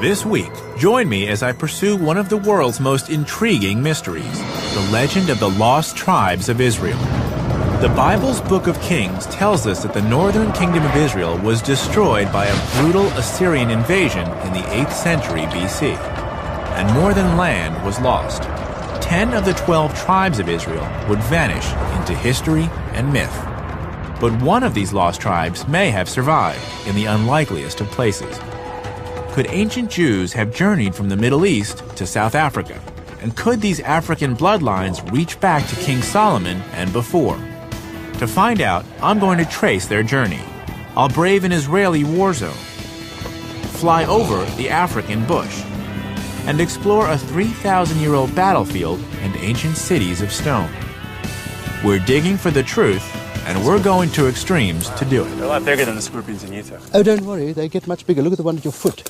This week, join me as I pursue one of the world's most intriguing mysteries, the legend of the lost tribes of Israel. The Bible's Book of Kings tells us that the northern kingdom of Israel was destroyed by a brutal Assyrian invasion in the 8th century BC. And more than land was lost. 10 of the 12 tribes of Israel would vanish into history and myth. But one of these lost tribes may have survived in the unlikeliest of places. Could ancient Jews have journeyed from the Middle East to South Africa? And could these African bloodlines reach back to King Solomon and before? To find out, I'm going to trace their journey. I'll brave an Israeli war zone, fly over the African bush, and explore a 3,000-year-old battlefield and ancient cities of stone. We're digging for the truth, and we're going to extremes to do it. They're a lot bigger than the scorpions in Utah. Oh, don't worry, they get much bigger. Look at the one at your foot.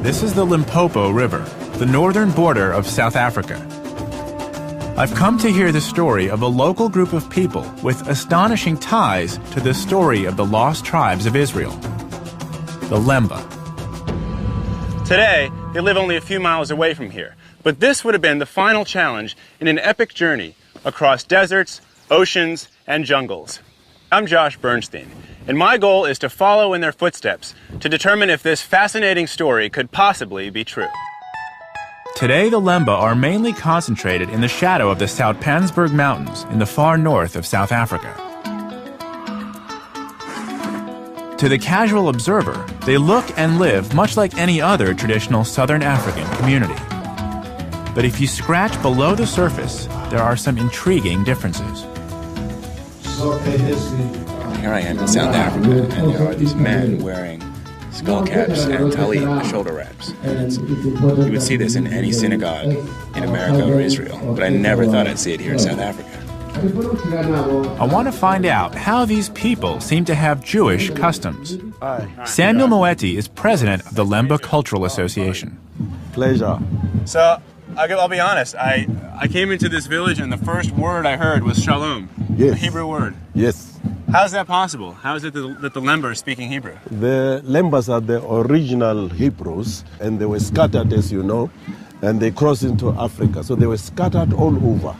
This is the Limpopo River, the northern border of South Africa. I've come to hear the story of a local group of people with astonishing ties to the story of the lost tribes of Israel, the Lemba. Today, they live only a few miles away from here, but this would have been the final challenge in an epic journey across deserts, oceans, and jungles. I'm Josh Bernstein, and my goal is to follow in their footsteps to determine if this fascinating story could possibly be true. Today, the Lemba are mainly concentrated in the shadow of the Soutpansberg Mountains in the far north of South Africa. To the casual observer, they look and live much like any other traditional Southern African community. But if you scratch below the surface, there are some intriguing differences. Here I am in South Africa, and there are these men wearing skull caps and talit, the shoulder wraps. You would see this in any synagogue in America or Israel, but I never thought I'd see it here in South Africa. I want to find out how these people seem to have Jewish customs. Samuel Moeti is president of the Lemba Cultural Association. Pleasure. So, I'll be honest, I came into this village and the first word I heard was shalom, Yes. a Hebrew word. Yes. How is that possible? How is it that the Lemba are speaking Hebrew? The Lembas are the original Hebrews, and they were scattered, as you know, and they crossed into Africa. So they were scattered all over.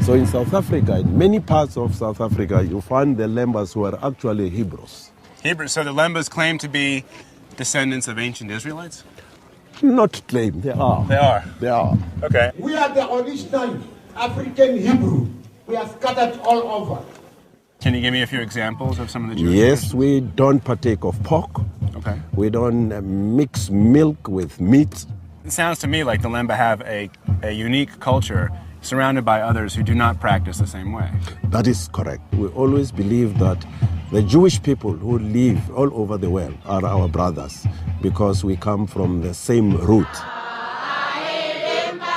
So in South Africa, in many parts of South Africa, you find the Lembas who are actually Hebrews. Hebrew. So the Lembas claim to be descendants of ancient Israelites? Not claim, they are. They are? They are. Okay. We are the original African Hebrew. We are scattered all over. Can you give me a few examples of some of the Jewish Yes, traditions? we don't partake of pork. Okay. We don't mix milk with meat. It sounds to me like the Lemba have a unique culture surrounded by others who do not practice the same way. That is correct. We always believe that the Jewish people who live all over the world are our brothers because we come from the same root.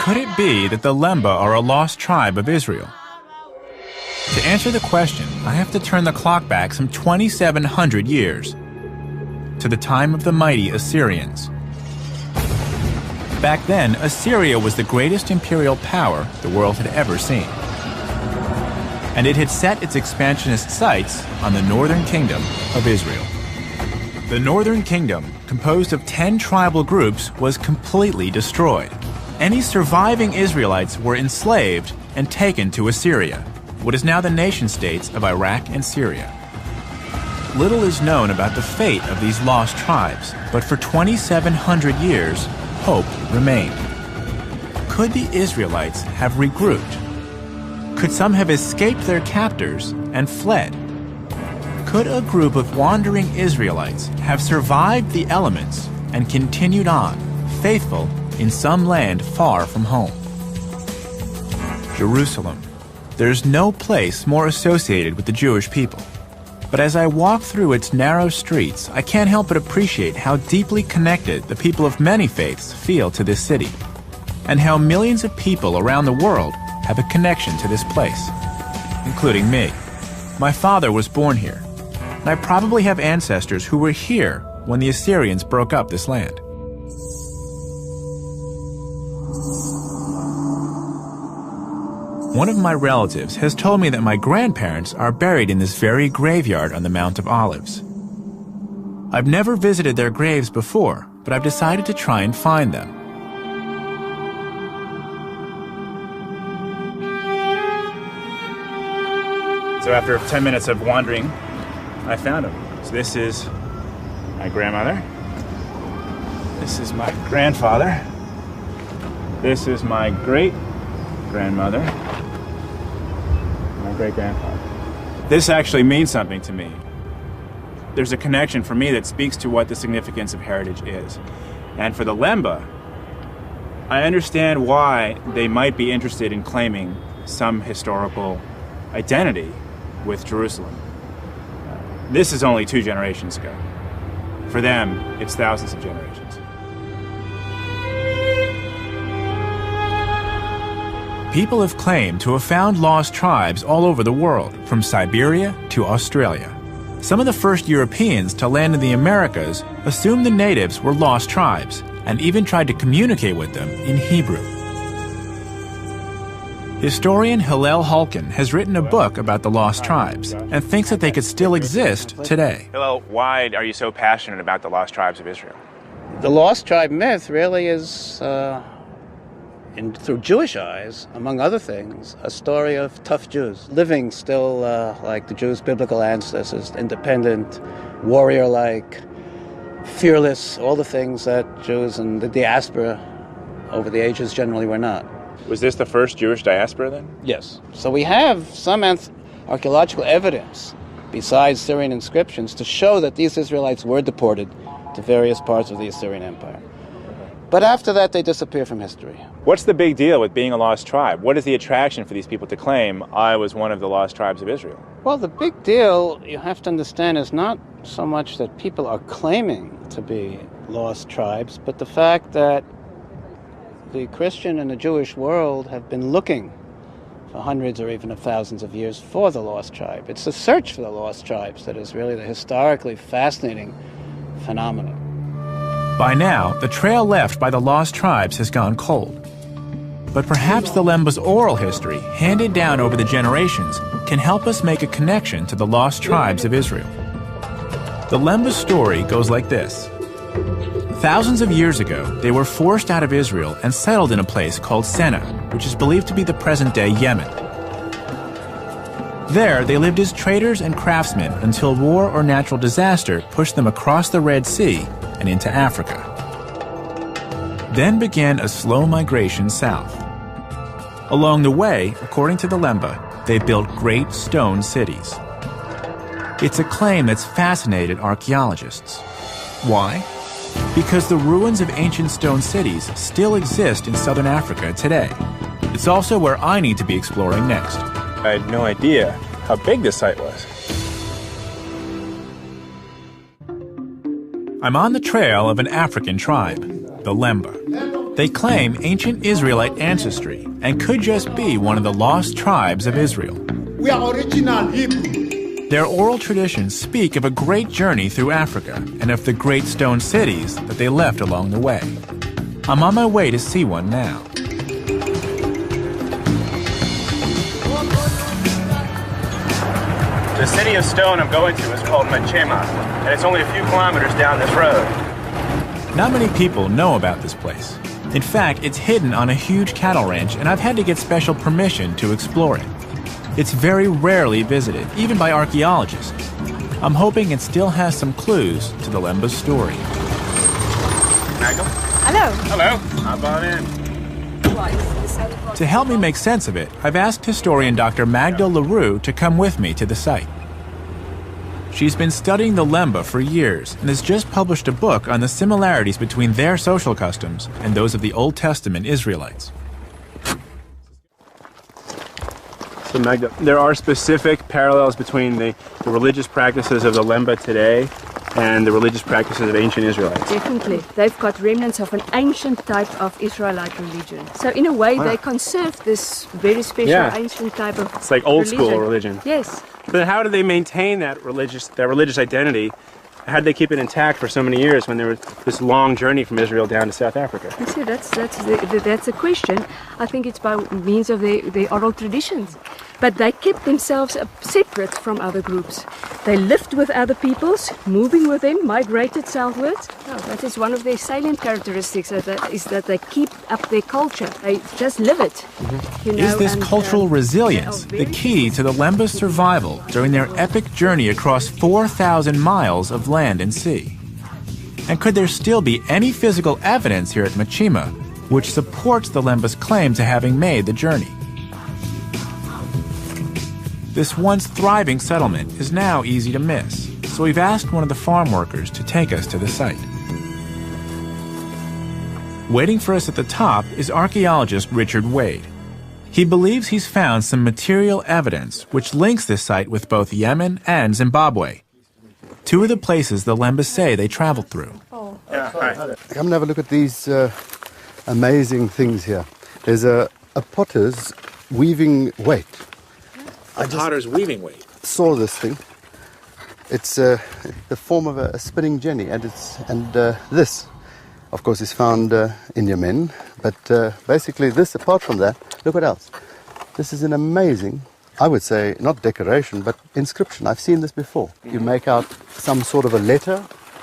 Could it be that the Lemba are a lost tribe of Israel? To answer the question, I have to turn the clock back some 2,700 years to the time of the mighty Assyrians. Back then, Assyria was the greatest imperial power the world had ever seen. And it had set its expansionist sights on the northern kingdom of Israel. The northern kingdom, composed of 10 tribal groups, was completely destroyed. Any surviving Israelites were enslaved and taken to Assyria, what is now the nation-states of Iraq and Syria. Little is known about the fate of these lost tribes, but for 2,700 years, hope remained. Could the Israelites have regrouped? Could some have escaped their captors and fled? Could a group of wandering Israelites have survived the elements and continued on, faithful in some land far from home? Jerusalem. There's no place more associated with the Jewish people. But as I walk through its narrow streets, I can't help but appreciate how deeply connected the people of many faiths feel to this city, and how millions of people around the world have a connection to this place, including me. My father was born here, and I probably have ancestors who were here when the Assyrians broke up this land. One of my relatives has told me that my grandparents are buried in this very graveyard on the Mount of Olives. I've never visited their graves before, but I've decided to try and find them. So after 10 minutes of wandering, I found them. So this is my grandmother. This is my grandfather. This is my great-grandmother. My great-grandfather. This actually means something to me. There's a connection for me that speaks to what the significance of heritage is. And for the Lemba, I understand why they might be interested in claiming some historical identity with Jerusalem. This is only 2 generations ago. For them, it's thousands of generations. People have claimed to have found lost tribes all over the world, from Siberia to Australia. Some of the first Europeans to land in the Americas assumed the natives were lost tribes and even tried to communicate with them in Hebrew. Historian Hillel Hulkin has written a book about the lost tribes and thinks that they could still exist today. Hillel, why are you so passionate about the lost tribes of Israel? The lost tribe myth really is, through Jewish eyes, among other things, a story of tough Jews, living still like the Jews' biblical ancestors, independent, warrior-like, fearless, all the things that Jews in the diaspora over the ages generally were not. Was this the first Jewish diaspora then? Yes. So we have some archaeological evidence, besides Syrian inscriptions, to show that these Israelites were deported to various parts of the Assyrian Empire. But after that, they disappear from history. What's the big deal with being a lost tribe? What is the attraction for these people to claim, I was one of the lost tribes of Israel? Well, the big deal, you have to understand, is not so much that people are claiming to be lost tribes, but the fact that the Christian and the Jewish world have been looking for hundreds or even thousands of years for the lost tribe. It's the search for the lost tribes that is really the historically fascinating phenomenon. By now, the trail left by the lost tribes has gone cold. But perhaps the Lemba's oral history, handed down over the generations, can help us make a connection to the lost tribes of Israel. The Lemba's story goes like this. Thousands of years ago, they were forced out of Israel and settled in a place called Senna, which is believed to be the present-day Yemen. There, they lived as traders and craftsmen until war or natural disaster pushed them across the Red Sea and into Africa. Then began a slow migration south. Along the way, according to the Lemba, they built great stone cities. It's a claim that's fascinated archaeologists. Why? Because the ruins of ancient stone cities still exist in southern Africa today. It's also where I need to be exploring next. I had no idea how big this site was. I'm on the trail of an African tribe, the Lemba. They claim ancient Israelite ancestry and could just be one of the lost tribes of Israel. We are original Hebrew. Their oral traditions speak of a great journey through Africa and of the great stone cities that they left along the way. I'm on my way to see one now. The city of stone I'm going to is called Machema, and it's only a few kilometers down this road. Not many people know about this place. In fact, it's hidden on a huge cattle ranch, and I've had to get special permission to explore it. It's very rarely visited, even by archaeologists. I'm hoping it still has some clues to the Lemba's story. Magdal? Hello. Hello. Hop on in. To help me make sense of it, I've asked historian Dr. Magdal LaRue to come with me to the site. She's been studying the Lemba for years and has just published a book on the similarities between their social customs and those of the Old Testament Israelites. So Magda, there are specific parallels between the religious practices of the Lemba today and the religious practices of ancient Israelites. Definitely. They've got remnants of an ancient type of Israelite religion. So in a way, they conserve this very special ancient type of It's like old school religion. Yes. But how do they maintain that religious identity How'd they keep it intact for so many years when there was this long journey from Israel down to South Africa? You see, that's a question. I think it's by means of their oral traditions. But they kept themselves separate from other groups. They lived with other peoples, moving with them, migrated southwards. Oh, that is one of their salient characteristics, is that they keep up their culture. They just live it. You know, Is this cultural resilience the key to the Lemba's survival during their epic journey across 4,000 miles of land and sea? And could there still be any physical evidence here at Machima which supports the Lemba's claim to having made the journey? This once thriving settlement is now easy to miss, so we've asked one of the farm workers to take us to the site. Waiting for us at the top is archaeologist Richard Wade. He believes he's found some material evidence which links this site with both Yemen and Zimbabwe, two of the places the Lembas say they traveled through. Come and have a look at these amazing things here. There's a potter's weaving weight. A potter's weaving weight. Saw this thing. It's the form of a spinning jenny, and this, of course, is found in Yemen. But basically, this, apart from that, look what else. This is an amazing, I would say, not decoration, but inscription. I've seen this before. You make out some sort of a letter,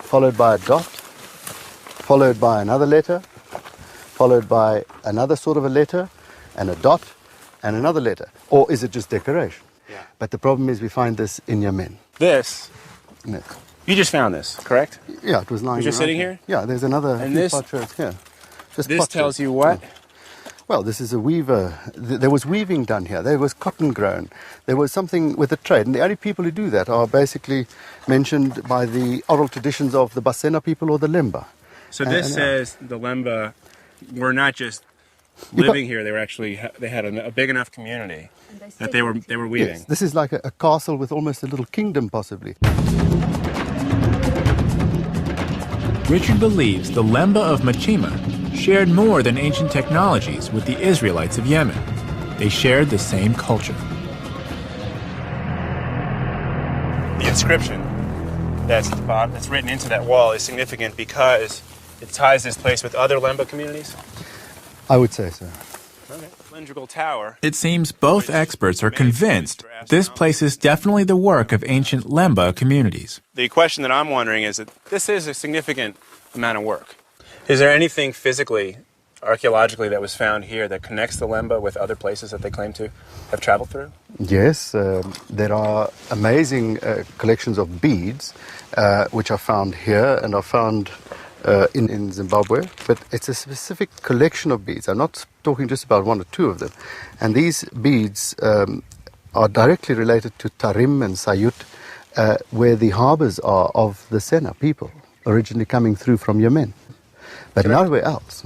followed by a dot, followed by another letter, followed by another sort of a letter, and a dot, and another letter. Or is it just decoration? Yeah. But the problem is we find this in Yemen. This, Yes. you just found this, correct? Yeah, it was lying. It's just right sitting here? Yeah, there's another. And few this- potsherds here. Just This potsherds. tells you what? Well, this is a weaver. There was weaving done here. There was cotton grown. There was something with the trade. And the only people who do that are basically mentioned by the oral traditions of the Basena people or the Lemba. So this says the Lemba were not just living here; they were actually they had a big enough community that they were weaving. Yes, this is like a castle with almost a little kingdom, possibly. Richard believes the Lemba of Machima shared more than ancient technologies with the Israelites of Yemen. They shared the same culture. The inscription that's written into that wall is significant because it ties this place with other Lemba communities. I would say so. Cylindrical tower. It seems both experts are convinced this place is definitely the work of ancient Lemba communities. The question that I'm wondering is that this is a significant amount of work. Is there anything physically, archaeologically, that was found here that connects the Lemba with other places that they claim to have traveled through? Yes, there are amazing collections of beads which are found here and are found in Zimbabwe, but it's a specific collection of beads. I'm not talking just about one or two of them. And these beads are directly related to Tarim and Sayut, where the harbors are of the Sena people, originally coming through from Yemen. But nowhere else.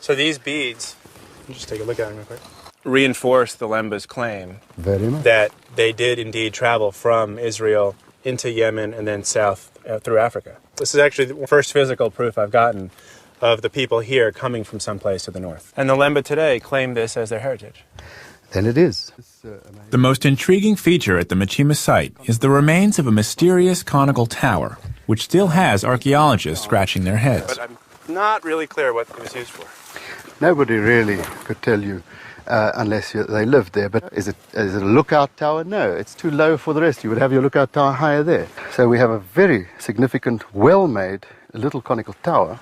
So these beads, let me just take a look at them real quick, reinforce the Lemba's claim Very much. that they did indeed travel from Israel into Yemen and then south through Africa. This is actually the first physical proof I've gotten of the people here coming from someplace to the north. And the Lemba today claim this as their heritage. Then it is. The most intriguing feature at the Machima site is the remains of a mysterious conical tower, which still has archaeologists scratching their heads. But I'm not really clear what it was used for. Nobody really could tell you unless they lived there. But is it a lookout tower? No, it's too low for the rest. You would have your lookout tower higher there. So we have a very significant, well-made little conical tower,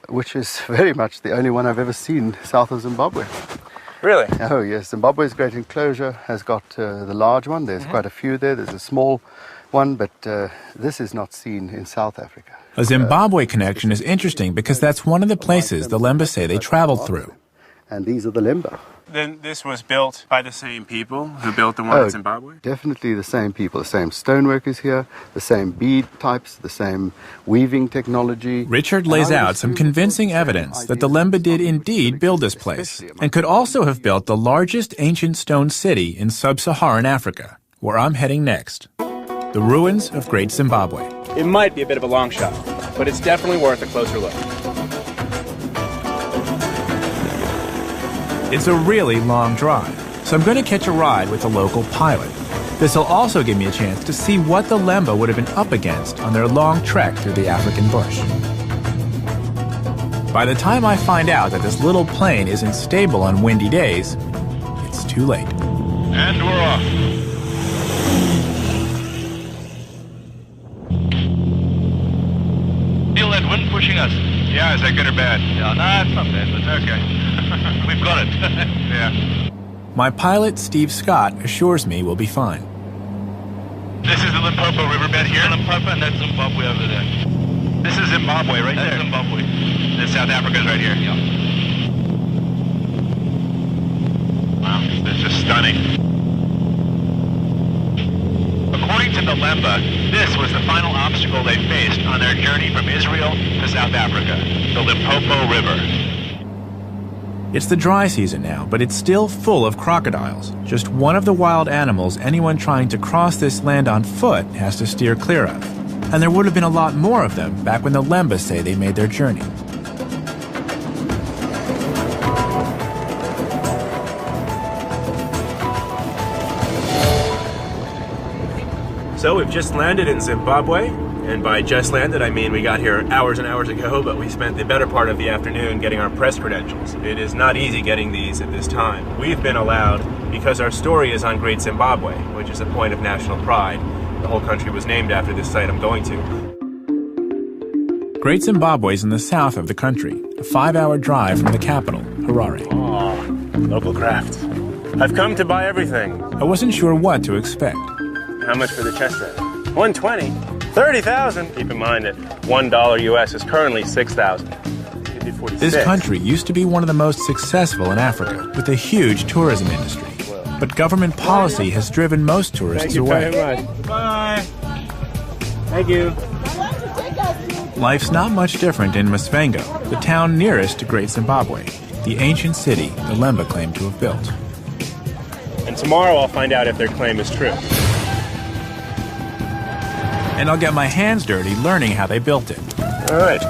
which is very much the only one I've ever seen south of Zimbabwe. Really? Oh, yes. Zimbabwe's Great Enclosure has got the large one. There's quite a few there. There's a small one, but this is not seen in South Africa. A Zimbabwe connection is interesting because that's one of the places the Lemba say they traveled through. And these are the Lemba. Then this was built by the same people who built the one in Zimbabwe? Definitely the same people. The same stonework is here, the same bead types, the same weaving technology. Richard lays out some convincing evidence that the Lemba did indeed build this place, and could also have built the largest ancient stone city in sub-Saharan Africa, where I'm heading next. The ruins of Great Zimbabwe. It might be a bit of a long shot, but it's definitely worth a closer look. It's a really long drive, so I'm going to catch a ride with a local pilot. This'll also give me a chance to see what the Lemba would have been up against on their long trek through the African bush. By the time I find out that this little plane isn't stable on windy days, it's too late. And we're off. Feel that wind pushing us? Yeah, is that good or bad? Yeah, nah, it's not bad, but Okay. we've got it. Yeah. My pilot, Steve Scott, assures me we'll be fine. This is the Limpopo riverbed here. Limpopo, and that's Zimbabwe over there. This is Zimbabwe right That's there. Zimbabwe. And South Africa's right here. Yeah. Wow, this is stunning. According to the Lemba, this was the final obstacle they faced on their journey from Israel to South Africa, the Limpopo River. It's the dry season now, but it's still full of crocodiles, just one of the wild animals anyone trying to cross this land on foot has to steer clear of. And there would have been a lot more of them back when the Lemba say they made their journey. So we've just landed in Zimbabwe, and by just landed I mean we got here hours and hours ago, but we spent the better part of the afternoon getting our press credentials. It is not easy getting these at this time. We've been allowed because our story is on Great Zimbabwe, which is a point of national pride. The whole country was named after this site I'm going to. Great Zimbabwe is in the south of the country, a 5-hour drive from the capital, Harare. Oh, local craft. I've come to buy everything. I wasn't sure what to expect. How much for the chess set? $120. $30,000. Keep in mind that $1 US is currently $6,000. This country used to be one of the most successful in Africa, with a huge tourism industry. But government policy has driven most tourists away. Very much. Bye. Thank you. Life's not much different in Masvengo, the town nearest to Great Zimbabwe, the ancient city the Lemba claim to have built. And tomorrow I'll find out if their claim is true. And I'll get my hands dirty learning how they built it. All right.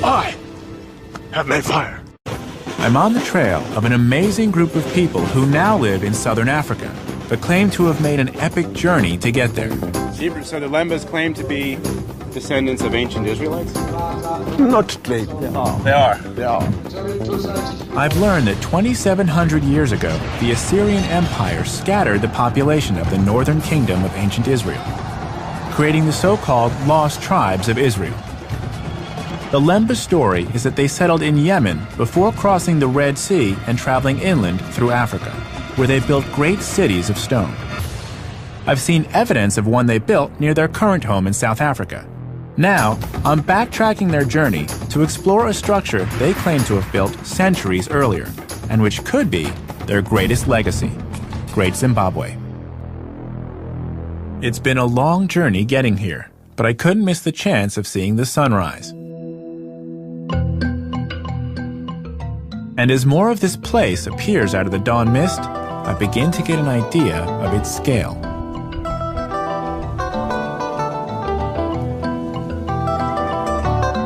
I have made fire. I'm on the trail of an amazing group of people who now live in southern Africa, but claim to have made an epic journey to get there. So the Lembas claim to be descendants of ancient Israelites? Not claim. They are. I've learned that 2,700 years ago, the Assyrian Empire scattered the population of the northern kingdom of ancient Israel, creating the so-called Lost Tribes of Israel. The Lemba story is that they settled in Yemen before crossing the Red Sea and traveling inland through Africa, where they built great cities of stone. I've seen evidence of one they built near their current home in South Africa. Now, I'm backtracking their journey to explore a structure they claim to have built centuries earlier, and which could be their greatest legacy, Great Zimbabwe. It's been a long journey getting here, but I couldn't miss the chance of seeing the sunrise. And as more of this place appears out of the dawn mist, I begin to get an idea of its scale.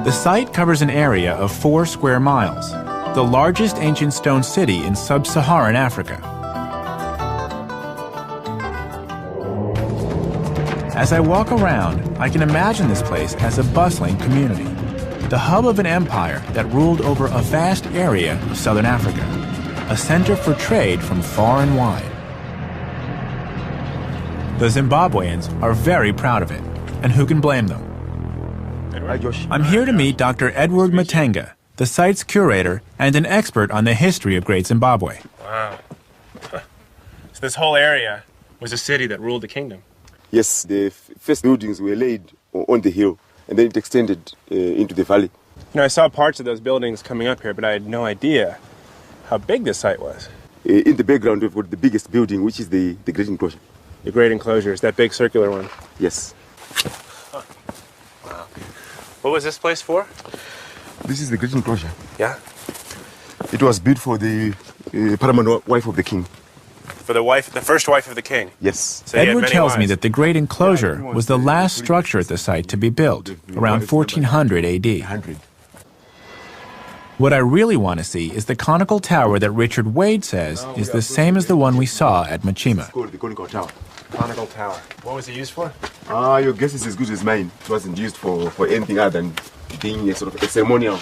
The site covers an area of 4 square miles, the largest ancient stone city in sub-Saharan Africa. As I walk around, I can imagine this place as a bustling community, the hub of an empire that ruled over a vast area of southern Africa, a center for trade from far and wide. The Zimbabweans are very proud of it, and who can blame them? I'm here to meet Dr. Edward Matenga, the site's curator and an expert on the history of Great Zimbabwe. Wow. So this whole area was a city that ruled the kingdom. Yes, the first buildings were laid on the hill, and then it extended into the valley. You know, I saw parts of those buildings coming up here, but I had no idea how big this site was. In the background, we've got the biggest building, which is the Great Enclosure. The Great Enclosure is that big circular one. Yes. Wow. What was this place for? This is the Great Enclosure. Yeah? It was built for the paramount wife of the king. For the first wife of the king? Yes. So Edward tells me that the Great Enclosure was the last structure at the site to be built, around 1400 AD. What I really want to see is the conical tower that Richard Wade says is the same as the one we saw at Machima. It's called the conical tower. Conical tower. What was it used for? Your guess is as good as mine. It wasn't used for anything other than being a sort of a ceremonial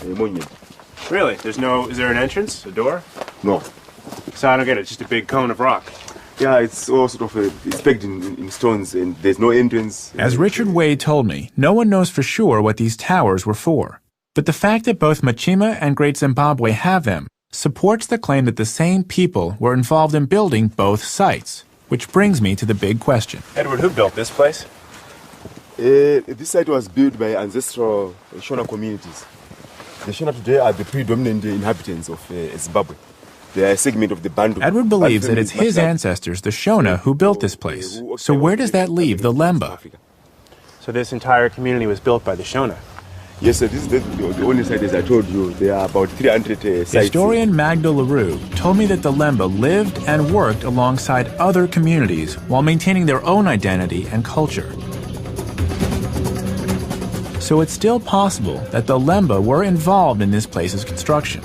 monument. Really? Is there an entrance? A door? No. So I don't get it. It's just a big cone of rock. Yeah, it's all sort of it's pegged in stones, and there's no entrance. As Richard Wade told me, no one knows for sure what these towers were for. But the fact that both Machima and Great Zimbabwe have them supports the claim that the same people were involved in building both sites. Which brings me to the big question. Edward, who built this place? This site was built by ancestral Shona communities. The Shona today are the predominant inhabitants of Zimbabwe. They are a segment of the Bantu. Edward believes that it's his ancestors, the Shona, who built this place. So where does that leave the Lemba? So this entire community was built by the Shona? Yes, sir. This is the only site, as I told you. There are about 300 sites. Historian Magda LaRue told me that the Lemba lived and worked alongside other communities while maintaining their own identity and culture. So it's still possible that the Lemba were involved in this place's construction.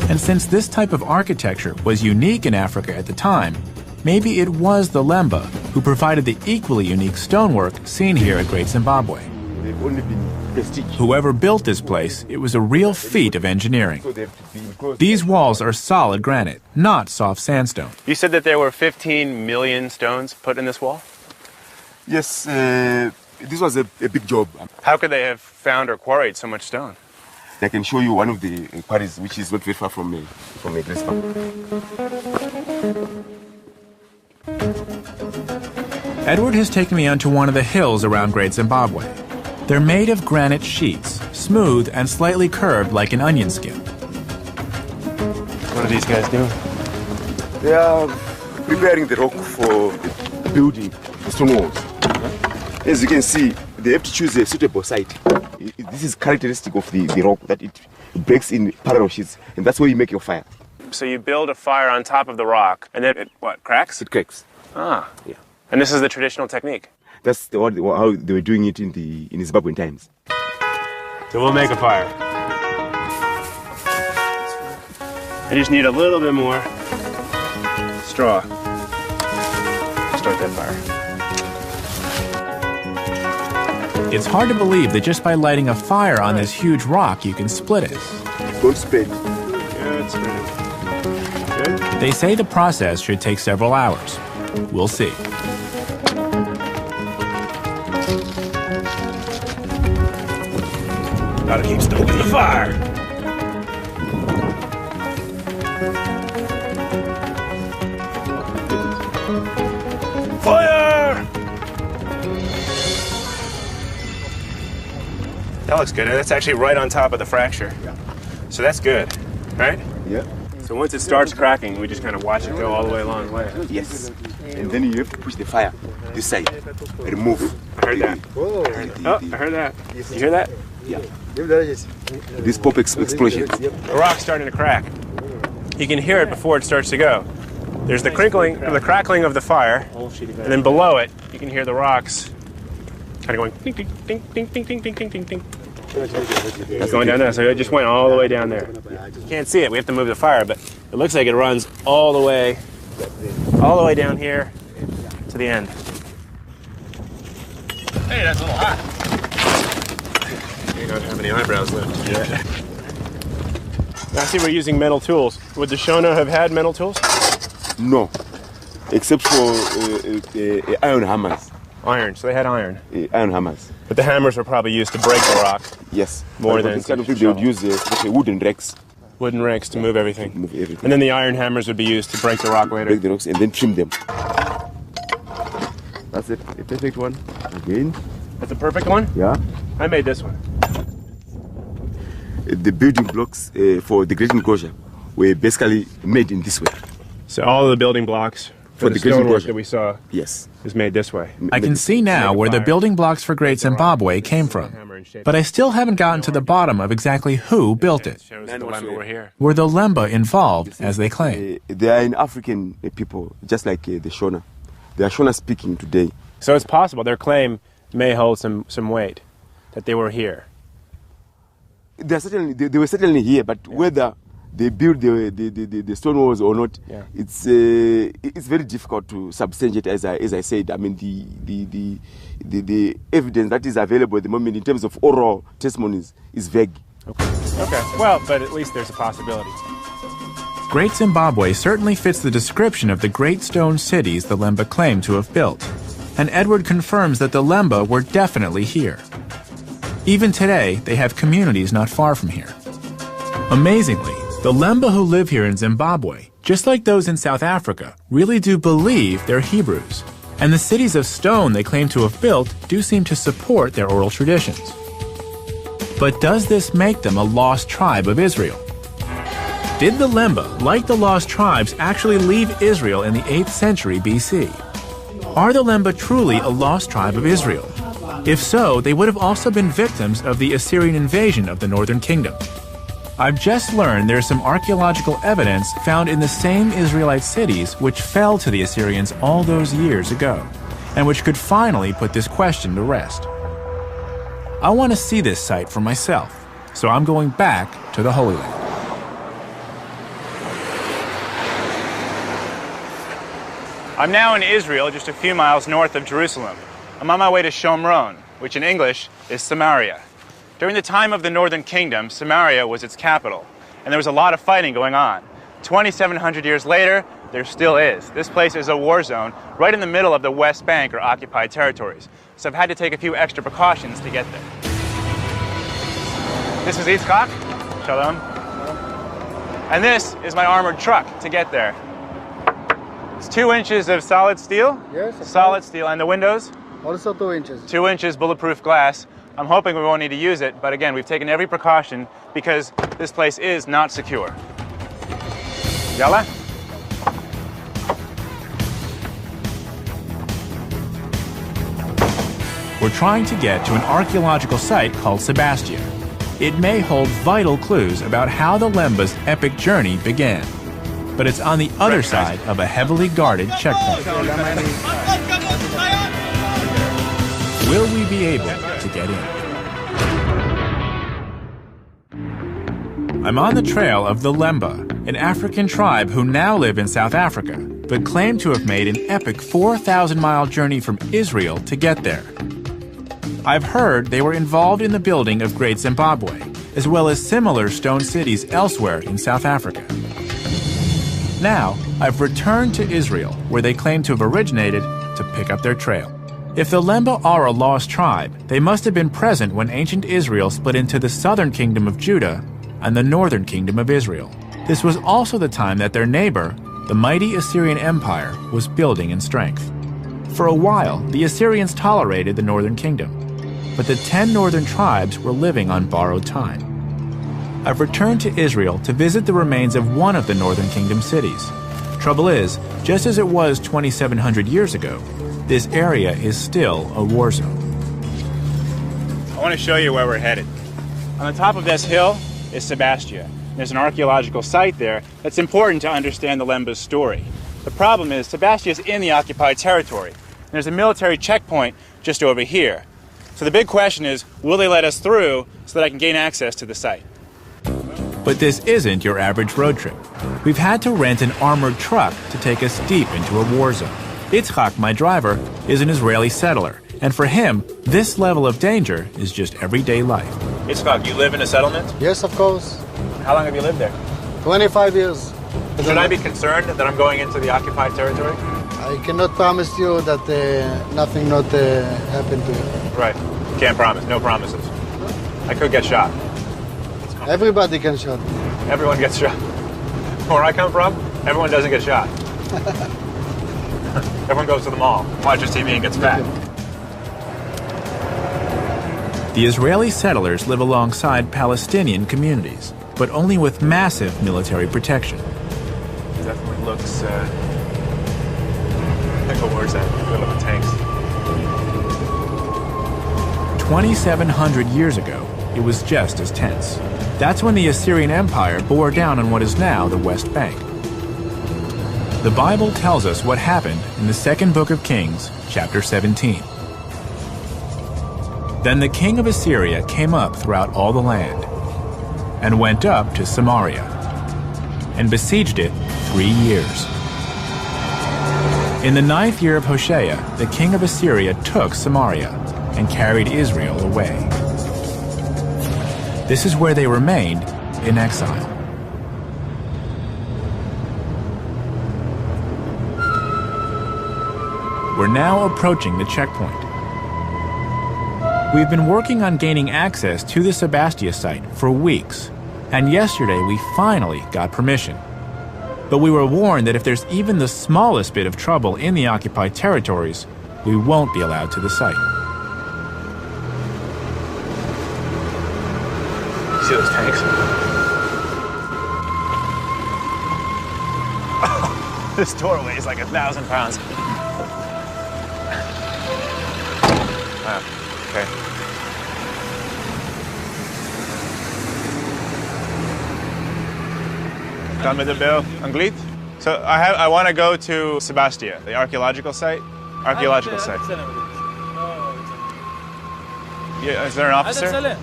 And since this type of architecture was unique in Africa at the time, maybe it was the Lemba who provided the equally unique stonework seen here at Great Zimbabwe. They've only been prestige. Whoever built this place, it was a real feat of engineering. These walls are solid granite, not soft sandstone. You said that there were 15 million stones put in this wall? Yes, this was a big job. How could they have found or quarried so much stone? I can show you one of the quarries, which is not very far from Great Zimbabwe. Edward has taken me onto one of the hills around Great Zimbabwe. They're made of granite sheets, smooth and slightly curved like an onion skin. What are these guys doing? They are preparing the rock for building the stone walls. As you can see, they have to choose a suitable site. This is characteristic of the rock, that it breaks in parallel sheets, and that's where you make your fire. So you build a fire on top of the rock, and then it, what, cracks? It cracks. Ah. Yeah. And this is the traditional technique? That's how they were doing it in Zimbabwean times. So we'll make a fire. I just need a little bit more straw. Start that fire. It's hard to believe that just by lighting a fire on this huge rock, you can split it. Don't spread. Good spreading. Good? They say the process should take several hours. We'll see. Gotta keep stoking the fire. Fire! That looks good. That's actually right on top of the fracture. Yeah. So that's good, right? Yeah. So once it starts cracking, we just kind of watch it go all the way along the way. Yes. And then you have to push the fire this side. Remove. I heard that. I heard that. You hear that? Yeah. This pop explosion. The rock's starting to crack. You can hear it before it starts to go. There's the crinkling, or the crackling of the fire, and then below it, you can hear the rocks kind of going ding, ding, ding, ding, ding, ding, ding, ding, ding, ding. It's going down there, so it just went all the way down there. You can't see it, we have to move the fire, but it looks like it runs all the way down here to the end. Hey, that's a little hot. You don't have any eyebrows left. Yeah. I see we're using metal tools. Would the Shona have had metal tools? No, except for iron hammers. Iron, so they had iron. Iron hammers. But the hammers were probably used to break the rock. Yes. More than this kind of thing, they would use wooden rakes. Wooden rakes to move everything. Move everything. And then the iron hammers would be used to break the rock later. Break the rocks and then trim them. That's it. A perfect one. Again. That's a perfect one? Yeah. I made this one. The building blocks for the great enclosure were basically made in this way. So all of the building blocks for the stonework that we saw is made this way. I can see now where the building blocks for Great Zimbabwe came from, but I still haven't gotten to the bottom of exactly who built it. Were the Lemba involved, as they claim? They are an African people, just like the Shona. They are Shona speaking today. So it's possible their claim may hold some weight, that they were here. they were certainly here, but whether they built the stone walls or not, it's very difficult to substantiate. As I said, I mean the evidence that is available at the moment in terms of oral testimonies is vague. Okay. Well, but at least there's a possibility. Great Zimbabwe certainly fits the description of the great stone cities the Lemba claim to have built, and Edward confirms that the Lemba were definitely here. Even today, they have communities not far from here. Amazingly, the Lemba who live here in Zimbabwe, just like those in South Africa, really do believe they're Hebrews, and the cities of stone they claim to have built do seem to support their oral traditions. But does this make them a lost tribe of Israel? Did the Lemba, like the lost tribes, actually leave Israel in the 8th century BC? Are the Lemba truly a lost tribe of Israel? If so, they would have also been victims of the Assyrian invasion of the northern kingdom. I've just learned there's some archaeological evidence found in the same Israelite cities which fell to the Assyrians all those years ago, and which could finally put this question to rest. I want to see this site for myself, so I'm going back to the Holy Land. I'm now in Israel, just a few miles north of Jerusalem. I'm on my way to Shomron, which in English is Samaria. During the time of the Northern Kingdom, Samaria was its capital, and there was a lot of fighting going on. 2,700 years later, there still is. This place is a war zone right in the middle of the West Bank, or occupied territories. So I've had to take a few extra precautions to get there. This is Yitzchak. Shalom. And this is my armored truck to get there. It's 2 inches of solid steel. Yes. Solid steel. And the windows? Also 2 inches. 2 inches bulletproof glass. I'm hoping we won't need to use it, but again, we've taken every precaution because this place is not secure. Yalla? We're trying to get to an archaeological site called Sebastia. It may hold vital clues about how the Lemba's epic journey began. But it's on the other side of a heavily guarded checkpoint. Will we be able to get in? I'm on the trail of the Lemba, an African tribe who now live in South Africa, but claim to have made an epic 4,000-mile journey from Israel to get there. I've heard they were involved in the building of Great Zimbabwe, as well as similar stone cities elsewhere in South Africa. Now, I've returned to Israel, where they claim to have originated, to pick up their trail. If the Lemba are a lost tribe, they must have been present when ancient Israel split into the southern kingdom of Judah and the northern kingdom of Israel. This was also the time that their neighbor, the mighty Assyrian Empire, was building in strength. For a while, the Assyrians tolerated the northern kingdom, but the 10 northern tribes were living on borrowed time. I've returned to Israel to visit the remains of one of the Northern Kingdom cities. Trouble is, just as it was 2,700 years ago, this area is still a war zone. I want to show you where we're headed. On the top of this hill is Sebastia. There's an archaeological site there that's important to understand the Lemba's story. The problem is, Sebastia is in the occupied territory. There's a military checkpoint just over here. So the big question is, will they let us through so that I can gain access to the site? But this isn't your average road trip. We've had to rent an armored truck to take us deep into a war zone. Yitzchak, my driver, is an Israeli settler, and for him, this level of danger is just everyday life. Yitzchak, you live in a settlement? Yes, of course. How long have you lived there? 25 years. Should I be concerned that I'm going into the occupied territory? I cannot promise you that nothing not happen to you. Right. Can't promise. No promises. I could get shot. Everybody can shot. Everyone gets shot. Where I come from, everyone doesn't get shot. Everyone goes to the mall, watches TV, and gets fat. The Israeli settlers live alongside Palestinian communities, but only with massive military protection. It definitely looks like a war zone. Look at the tanks. 2,700 years ago, it was just as tense. That's when the Assyrian Empire bore down on what is now the West Bank. The Bible tells us what happened in the second book of Kings, chapter 17. Then the king of Assyria came up throughout all the land. and went up to Samaria and besieged it 3 years. In the 9th year of Hoshea, the king of Assyria took Samaria and carried Israel away. This is where they remained in exile. We're now approaching the checkpoint. We've been working on gaining access to the Sebastia site for weeks, and yesterday we finally got permission. But we were warned that if there's even the smallest bit of trouble in the occupied territories, we won't be allowed to the site. See those tanks? This doorway is like 1,000 pounds. Wow, okay. Dame de Bel Anglit? So I want to go to Sebastia, the archaeological site. Archaeological site. Yeah, is there an officer?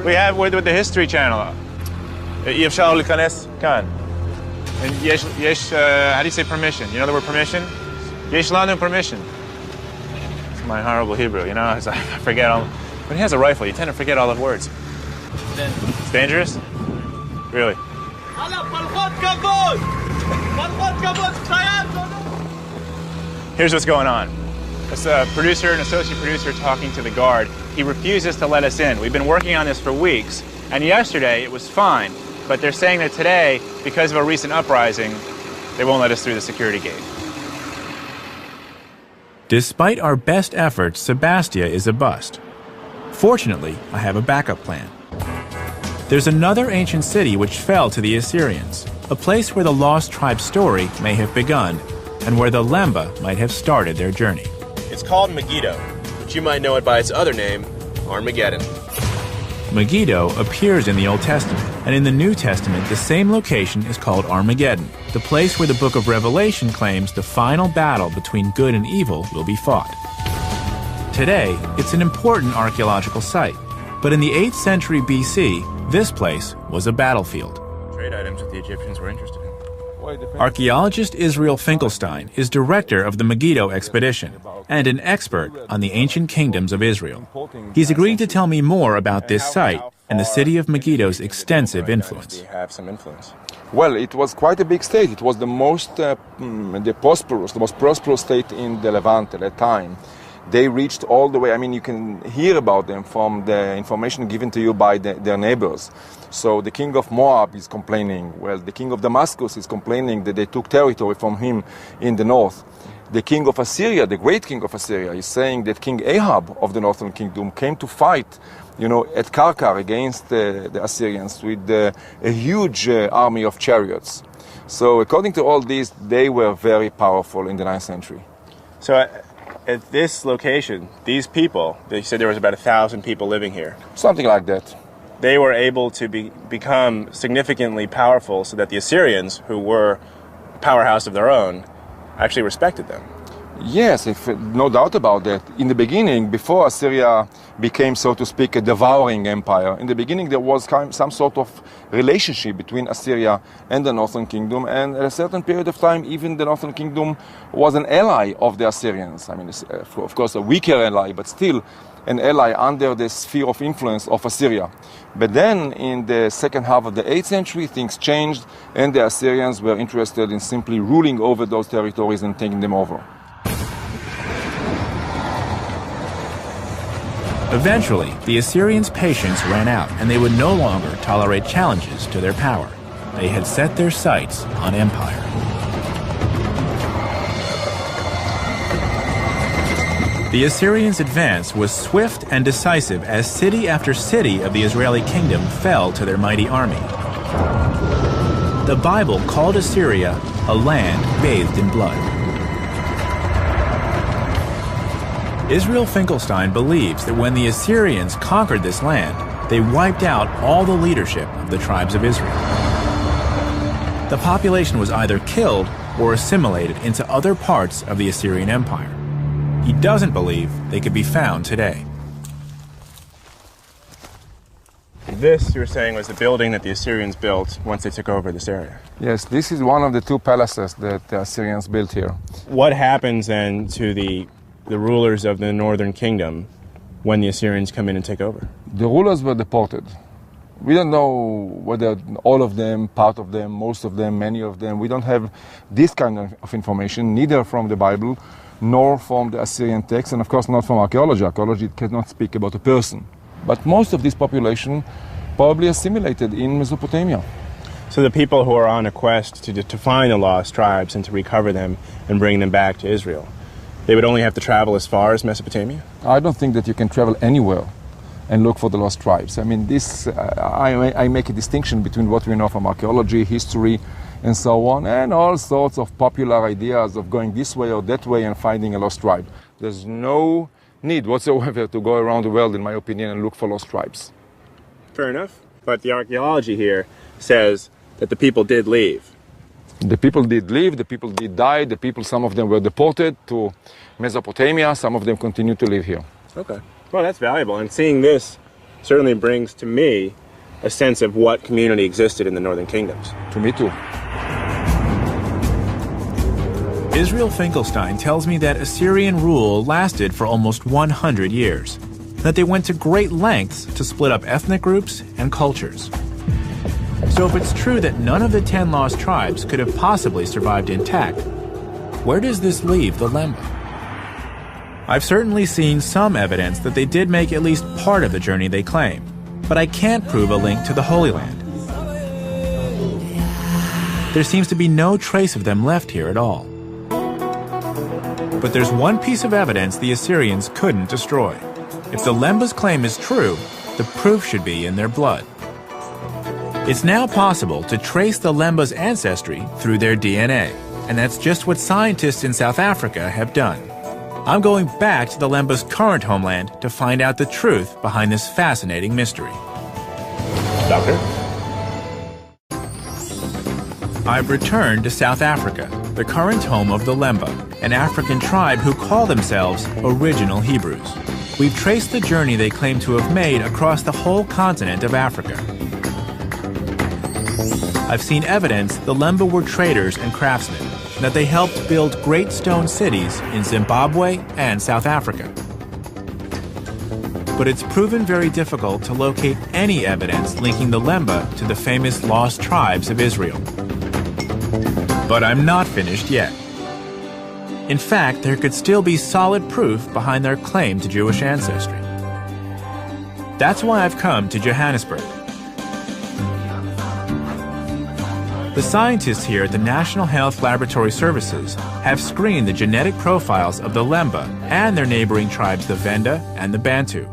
We have with the History Channel. يفشل الكنس كان. And yesh, how do you say permission? You know the word permission? Yesh landun permission. It's my horrible Hebrew, you know. I forget all. When he has a rifle, you tend to forget all the words. It's dangerous? Really? Here's what's going on. It's a producer, an associate producer talking to the guard. He refuses to let us in. We've been working on this for weeks, and yesterday it was fine, but they're saying that today, because of a recent uprising, they won't let us through the security gate. Despite our best efforts, Sebastia is a bust. Fortunately, I have a backup plan. There's another ancient city which fell to the Assyrians, a place where the lost tribe story may have begun, and where the Lemba might have started their journey. It's called Megiddo, but you might know it by its other name, Armageddon. Megiddo appears in the Old Testament, and in the New Testament, the same location is called Armageddon, the place where the book of Revelation claims the final battle between good and evil will be fought. Today, it's an important archaeological site, but in the 8th century BC, this place was a battlefield. Trade items that the Egyptians were interested in. Archaeologist Israel Finkelstein is director of the Megiddo expedition and an expert on the ancient kingdoms of Israel. He's agreed to tell me more about this site and the city of Megiddo's extensive influence. Well, it was quite a big state. It was the most prosperous state in the Levant at that time. They reached all the way, I mean, you can hear about them from the information given to you by their neighbors. So the king of Moab is complaining. Well, the king of Damascus is complaining that they took territory from him in the north. The king of Assyria, the great king of Assyria, is saying that King Ahab of the northern kingdom came to fight, at Karkar against the Assyrians with a huge army of chariots. So according to all this, they were very powerful in the 9th century. So at this location, these people, they said there was about 1,000 people living here. Something like that. They were able to become significantly powerful so that the Assyrians, who were a powerhouse of their own, actually respected them. Yes, no doubt about that. In the beginning, before Assyria became, so to speak, a devouring empire, in the beginning there was some sort of relationship between Assyria and the Northern Kingdom, and at a certain period of time, even the Northern Kingdom was an ally of the Assyrians. I mean, of course, a weaker ally, but still an ally under the sphere of influence of Assyria. But then, in the second half of the 8th century, things changed, and the Assyrians were interested in simply ruling over those territories and taking them over. Eventually, the Assyrians' patience ran out, and they would no longer tolerate challenges to their power. They had set their sights on empire. The Assyrians' advance was swift and decisive as city after city of the Israeli kingdom fell to their mighty army. The Bible called Assyria a land bathed in blood. Israel Finkelstein believes that when the Assyrians conquered this land, they wiped out all the leadership of the tribes of Israel. The population was either killed or assimilated into other parts of the Assyrian Empire. He doesn't believe they could be found today. this, you were saying, was the building that the Assyrians built once they took over this area. Yes, this is one of the two palaces that the Assyrians built here. What happens then to the rulers of the northern kingdom when the Assyrians come in and take over? The rulers were deported. We don't know whether all of them, part of them, most of them, many of them. We don't have this kind of information, neither from the Bible nor from the Assyrian text, and of course not from archaeology. Archaeology cannot speak about a person. But most of this population probably assimilated in Mesopotamia. So the people who are on a quest to find the lost tribes and to recover them and bring them back to Israel, they would only have to travel as far as Mesopotamia? I don't think that you can travel anywhere and look for the lost tribes. I mean, I make a distinction between what we know from archaeology, history, and so on, and all sorts of popular ideas of going this way or that way and finding a lost tribe. There's no need whatsoever to go around the world, in my opinion, and look for lost tribes. Fair enough. But the archaeology here says that the people did leave. The people did leave, the people did die, some of them were deported to Mesopotamia, some of them continue to live here. Okay. Well, that's valuable, and seeing this certainly brings to me a sense of what community existed in the northern kingdoms. To me too. Israel Finkelstein tells me that Assyrian rule lasted for almost 100 years, that they went to great lengths to split up ethnic groups and cultures. So if it's true that none of the 10 lost tribes could have possibly survived intact, where does this leave the Lemba? I've certainly seen some evidence that they did make at least part of the journey they claim, but I can't prove a link to the Holy Land. There seems to be no trace of them left here at all. But there's one piece of evidence the Assyrians couldn't destroy. If the Lemba's claim is true, the proof should be in their blood. It's now possible to trace the Lemba's ancestry through their DNA, and that's just what scientists in South Africa have done. I'm going back to the Lemba's current homeland to find out the truth behind this fascinating mystery. Doctor? I've returned to South Africa, the current home of the Lemba, an African tribe who call themselves original Hebrews. We've traced the journey they claim to have made across the whole continent of Africa. I've seen evidence the Lemba were traders and craftsmen, and that they helped build great stone cities in Zimbabwe and South Africa. But it's proven very difficult to locate any evidence linking the Lemba to the famous lost tribes of Israel. But I'm not finished yet. In fact, there could still be solid proof behind their claim to Jewish ancestry. That's why I've come to Johannesburg. The scientists here at the National Health Laboratory Services have screened the genetic profiles of the Lemba and their neighboring tribes, the Venda and the Bantu.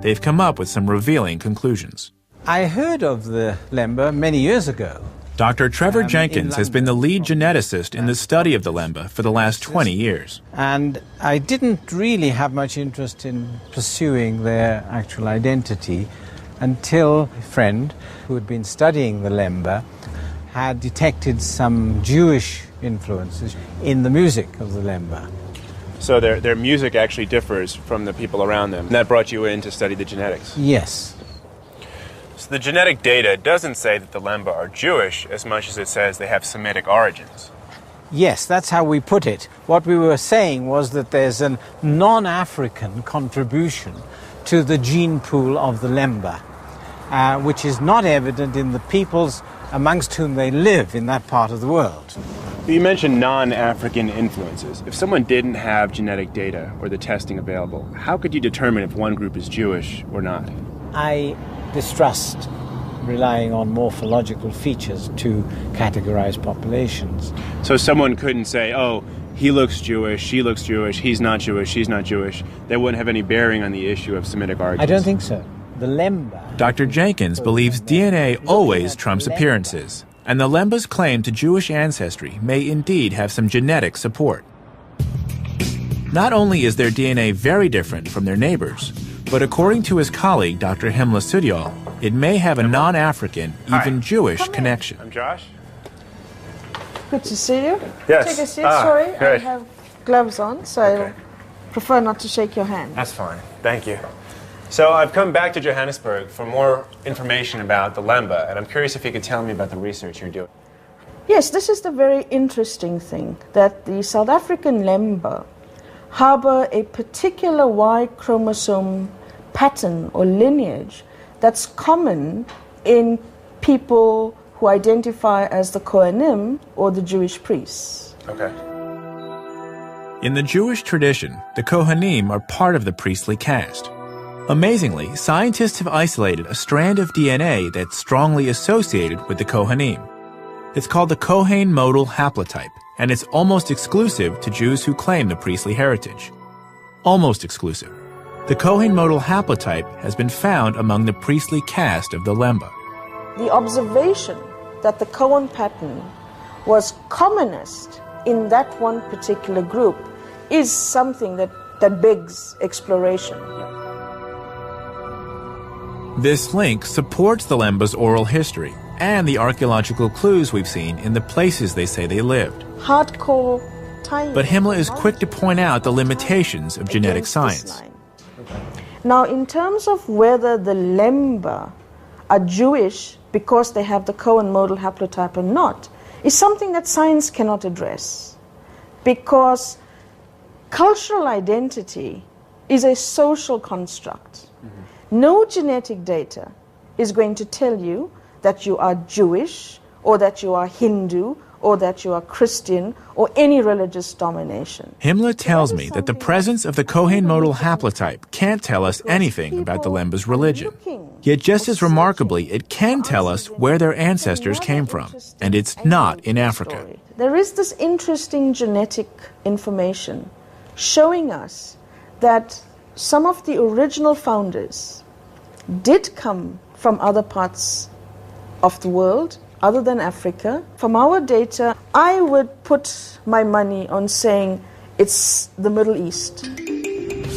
They've come up with some revealing conclusions. I heard of the Lemba many years ago. Dr. Trevor Jenkins has been the lead geneticist in the study of the Lemba for the last 20 years. And I didn't really have much interest in pursuing their actual identity until a friend who had been studying the Lemba had detected some Jewish influences in the music of the Lemba. So their music actually differs from the people around them. And that brought you in to study the genetics? Yes. So the genetic data doesn't say that the Lemba are Jewish as much as it says they have Semitic origins. Yes, that's how we put it. What we were saying was that there's a non-African contribution to the gene pool of the Lemba, which is not evident in the peoples amongst whom they live in that part of the world. You mentioned non-African influences. If someone didn't have genetic data or the testing available, how could you determine if one group is Jewish or not? I distrust relying on morphological features to categorize populations. So someone couldn't say, oh, he looks Jewish, she looks Jewish, he's not Jewish, she's not Jewish. That wouldn't have any bearing on the issue of Semitic origins. I don't think so. The Lemba... Dr. Jenkins believes DNA always trumps appearances, and the Lemba's claim to Jewish ancestry may indeed have some genetic support. Not only is their DNA very different from their neighbors, but according to his colleague, Dr. Himla Sudyal, it may have a non-African, even Jewish connection. I'm Josh. Good to see you. Yes. Take a seat. Sorry, great. I have gloves on, so I prefer not to shake your hand. That's fine. Thank you. So I've come back to Johannesburg for more information about the Lemba, and I'm curious if you could tell me about the research you're doing. Yes, this is the very interesting thing, that the South African Lemba harbor a particular Y chromosome pattern or lineage that's common in people who identify as the Kohanim or the Jewish priests. Okay. In the Jewish tradition, the Kohanim are part of the priestly caste. Amazingly, scientists have isolated a strand of DNA that's strongly associated with the Kohanim. It's called the Kohen modal haplotype, and it's almost exclusive to Jews who claim the priestly heritage. Almost exclusive. The Kohen modal haplotype has been found among the priestly caste of the Lemba. The observation that the Cohen pattern was commonest in that one particular group is something that begs exploration. This link supports the Lemba's oral history and the archaeological clues we've seen in the places they say they lived. Hardcore time. But Himmler is quick to point out the limitations of genetic science. Now, in terms of whether the Lemba are Jewish because they have the Cohen modal haplotype or not, is something that science cannot address. Because cultural identity is a social construct. No genetic data is going to tell you that you are Jewish or that you are Hindu or that you are Christian or any religious domination. Himmler tells me that the presence of the Kohen modal haplotype can't tell us anything about the Lemba's religion. Yet just as remarkably, it can tell us where their ancestors came from, and it's not in Africa. There is this interesting genetic information showing us that some of the original founders did come from other parts of the world, other than Africa. From our data, I would put my money on saying it's the Middle East.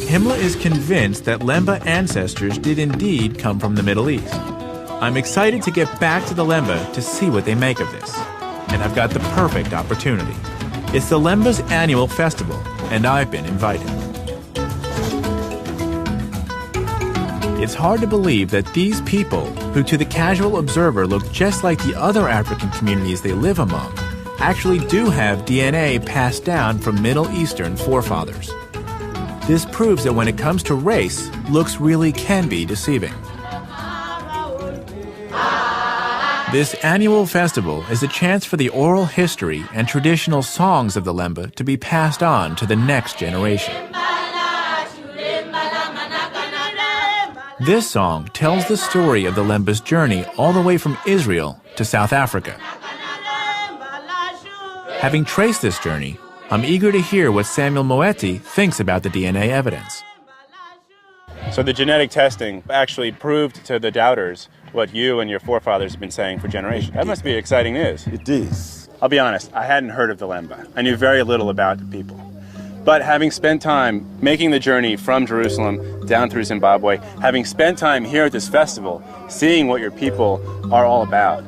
Himmler is convinced that Lemba ancestors did indeed come from the Middle East. I'm excited to get back to the Lemba to see what they make of this. And I've got the perfect opportunity. It's the Lemba's annual festival, and I've been invited. It's hard to believe that these people, who to the casual observer look just like the other African communities they live among, actually do have DNA passed down from Middle Eastern forefathers. This proves that when it comes to race, looks really can be deceiving. This annual festival is a chance for the oral history and traditional songs of the Lemba to be passed on to the next generation. This song tells the story of the Lemba's journey all the way from Israel to South Africa. Having traced this journey, I'm eager to hear what Samuel Moeti thinks about the DNA evidence. So the genetic testing actually proved to the doubters what you and your forefathers have been saying for generations. That must be exciting news. It is. I'll be honest, I hadn't heard of the Lemba. I knew very little about the people. But having spent time making the journey from Jerusalem down through Zimbabwe, having spent time here at this festival, seeing what your people are all about,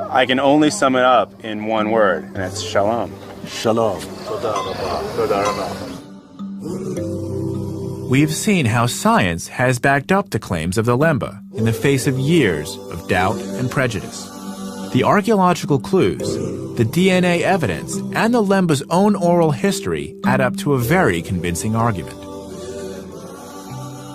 I can only sum it up in one word, and it's shalom. Shalom. We've seen how science has backed up the claims of the Lemba in the face of years of doubt and prejudice. The archaeological clues, the DNA evidence, and the Lemba's own oral history add up to a very convincing argument.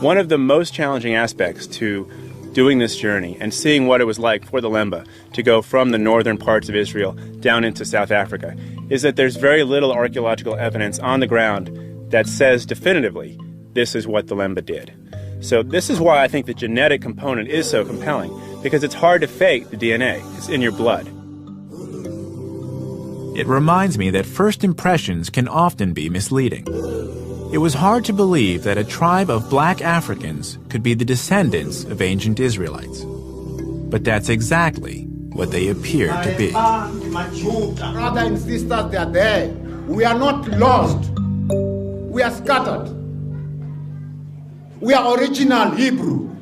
One of the most challenging aspects to doing this journey and seeing what it was like for the Lemba to go from the northern parts of Israel down into South Africa is that there's very little archaeological evidence on the ground that says definitively this is what the Lemba did. So this is why I think the genetic component is so compelling, because it's hard to fake the DNA. It's in your blood. It reminds me that first impressions can often be misleading. It was hard to believe that a tribe of black Africans could be the descendants of ancient Israelites. But that's exactly what they appear to be. Brothers and sisters, they are there. We are not lost. We are scattered. We are original Hebrew.